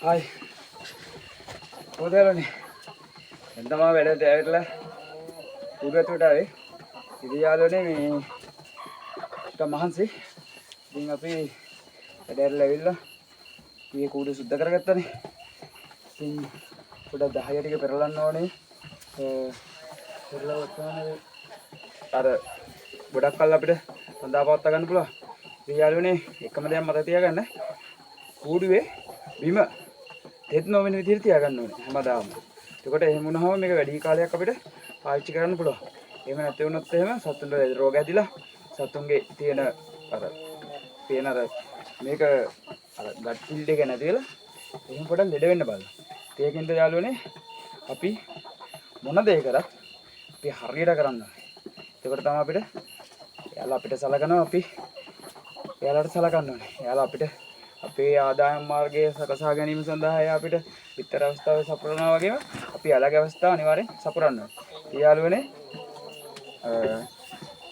Hai, udah nih. Entah mau beda deh lah. Udah tuh dah. Ideal nih kita mahan sih. Di ngapi ada level lah. Iya kudu sudah kerja nih. Ting udah dah ya tiga perlan nih. Perlan apa ada budak kalla අපිට හොඳාපවත්ත ගන්න පුළුවන්. ඉතින් යාළුවනේ එකම දෙයක් මතක තියාගන්න. කූඩුවේ බිම තෙත් නොවන විදිහට තියාගන්න ඕනේ හැමදාම. එතකොට එහෙම වුණාම මේක වැඩි කාලයක් අපිට පාවිච්චි කරන්න පුළුවන්. එහෙම නැති වුණොත් එහෙම සතුන්ට රෝග ඇදිලා සතුන්ගේ තියෙන අර මේක අර ගට් ෆිල්ඩ් එක නැති වෙලා එහෙම පොඩක් ලෙඩ වෙන්න බලන්න. ඒකින්ද යාළුවනේ අපි මොන දේ කරත් අපි හරියට කරන්න ඕනේ. එතකොට තමයි අපිට එයාලා අපිට සලකනවා අපි එයාලට සලකන්න ඕනේ. එයාලා අපිට අපේ ආදායම් මාර්ගය සකසා ගැනීම සඳහා එයා අපිට විතර අවස්ථාව සපුරනවා වගේම අපි යාළගේ අවස්ථාව අනිවාර්යෙන් සපුරන්න ඕනේ. යාළුවනේ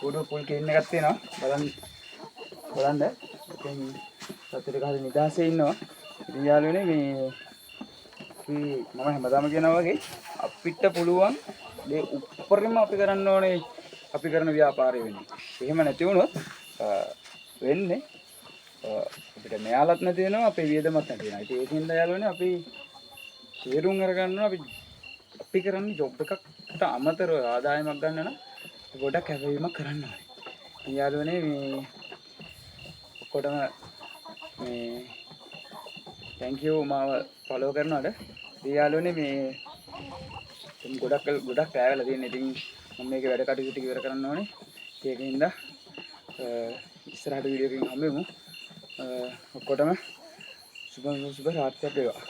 කුඩු පුල් කින් එකක් තියෙනවා. බලන්න. ඉතින් සතුටේ ගහලා නිදාසේ ඉන්නවා. ඉතින් යාළුවනේ මම හැමදාම කියනවා වගේ අපිට පුළුවන් මේ උප්පරිම අපි කරන්න ඕනේ අපි කරන ව්‍යාපාරය වෙන්නේ. එහෙම නැති වුණොත් වෙන්නේ අපිට මෙයාලත් නැති වෙනවා අපේ වියදමත් නැති වෙනවා. ඉතින් ඒකින්ද යාළුවනේ අපි තීරුම් අරගන්නවා අපි කරන්නේ ජොබ් එකකට අමතරව ආදායමක් ගන්න නම් ගොඩක් කැපවීමක් කරන්න ඕනේ. ඉතින් යාළුවනේ ඔක්කොටම thank you මාව follow කරනවාට. ඉතින් යාළුවනේ ගොඩක් ඈවලා තියෙන. ඉතින් මම මේකේ වැඩ කටයුතු ටික ඉවර කරන්න ඕනේ. ඒකින්ද ඉස්සරහට වීඩියෝ එකකින් හම්බෙමු. ඔක්කොටම සුබ රාත්‍රියක් වේවා.